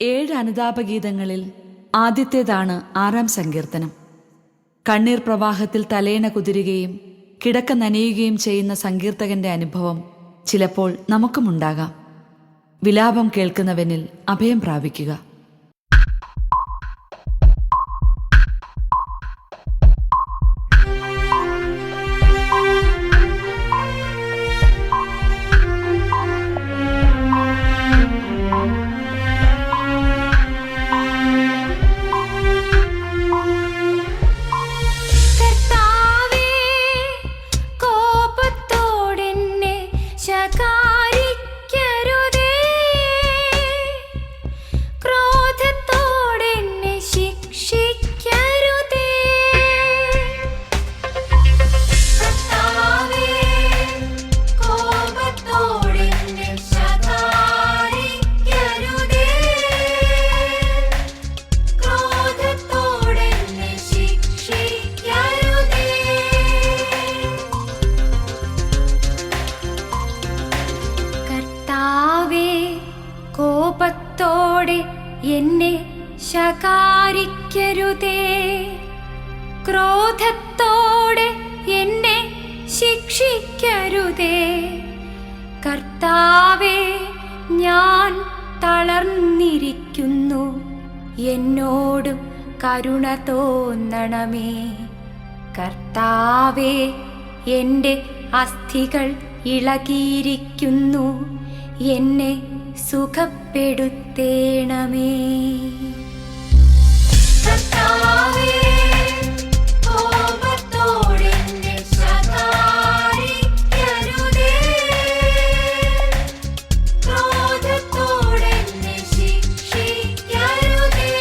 7 അനുതാപഗീതങ്ങളിൽ ആദ്യത്തേതാണ് 6-ാം സങ്കീർത്തനം. കണ്ണീർ പ്രവാഹത്തിൽ തലയിണ കുതിരുകയും കിടക്ക നനയുകയും ചെയ്യുന്ന സങ്കീർത്തകന്റെ അനുഭവം ചിലപ്പോൾ നമുക്കുമുണ്ടാകാം. വിലാപം കേൾക്കുന്നവനിൽ അഭയം പ്രാപിക്കുക. കോപത്തോടെ എന്നെ ശകാരിക്കരുതേ, ക്രോധത്തോടെ എന്നെ ശിക്ഷിക്കരുതേ. കർത്താവേ, ഞാൻ തളർന്നിരിക്കുന്നു, എന്നോട് കരുണ തോന്നണമേ. കർത്താവേ, എൻ്റെ അസ്ഥികൾ ഇളകിയിരിക്കുന്നു, എന്നെ സുഖപ്പെടുത്തേണമേ. കർത്താവേ, കോപത്തോടെ എന്നെ ശകാരിക്കരുതേ, ക്രോധത്തോടെ എന്നെ ശിക്ഷിക്കരുതേ.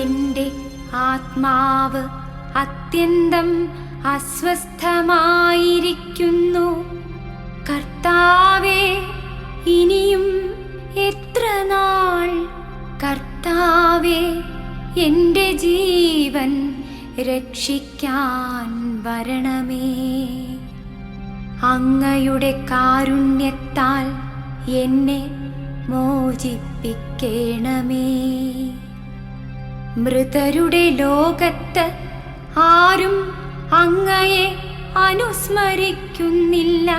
എൻ്റെ ആത്മാവ് അത്യന്തം അസ്വസ്ഥമായിരിക്കുന്നു. കർത്താവേ, ഇനിയും എത്ര നാൾ? കർത്താവേ, എൻ്റെ ജീവൻ രക്ഷിക്കാൻ വരണമേ. അങ്ങയുടെ കാരുണ്യത്താൽ എന്നെ മോചിപ്പിക്കണമേ. മൃതരുടെ ലോകത്ത് ആരും അങ്ങയെ അനുസ്മരിക്കുന്നില്ല.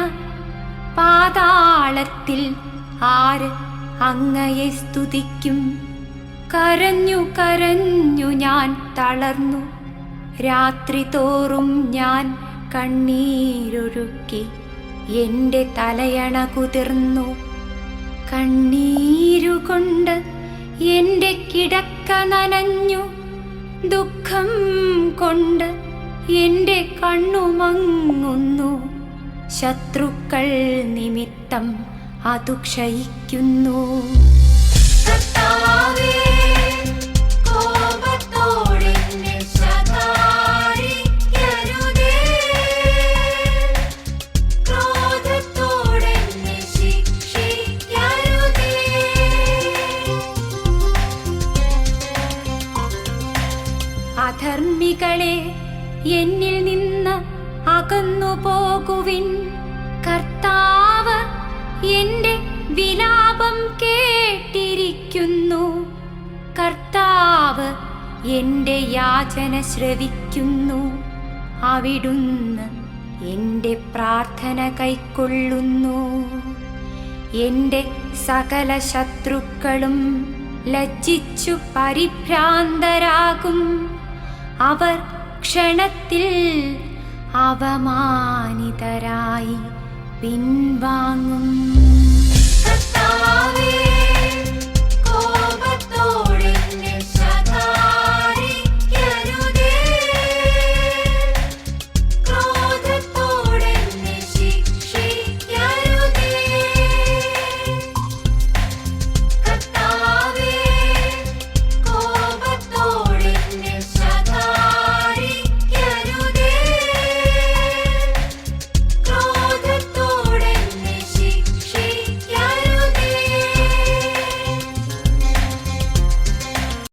പാതാളത്തിൽ ആര് അങ്ങയെ സ്തുതിക്കും? കരഞ്ഞു കരഞ്ഞു ഞാൻ തളർന്നു, രാത്രി തോറും ഞാൻ കണ്ണീരൊഴുക്കി, എൻ്റെ തലയണ കുതിർന്നു. കണ്ണീരുകൊണ്ട് എൻ്റെ കിടക്ക നനഞ്ഞു, ദുഃഖം കൊണ്ട് എൻ്റെ കണ്ണുമങ്ങുന്നു. ശത്രുക്കൾ നിമിത്തം അതു ക്ഷയിക്കുന്നു. കർത്താവേ, കോപത്തോടെ എന്നെ ശകാരിക്കരുതേ, ക്രോധത്തോടെ എന്നെ ശിക്ഷിക്കരുതേ. അധർമ്മികളെ, എന്നിൽ നിന്ന് അകന്നു പോകുവിൻ. കർത്താവ് എൻ്റെ വിലാപം കേട്ടിരിക്കുന്നു. കർത്താവ് എൻ്റെ യാചന ശ്രവിക്കുന്നു. അവിടുന്ന് എൻ്റെ പ്രാർത്ഥന കൈക്കൊള്ളുന്നു. എൻ്റെ സകല ശത്രുക്കളും ലജ്ജിച്ചു പരിഭ്രാന്തരാകും. അവർ ക്ഷണത്തിൽ അവമാനിതരായി പിൻവാങ്ങും. കർത്താവേ,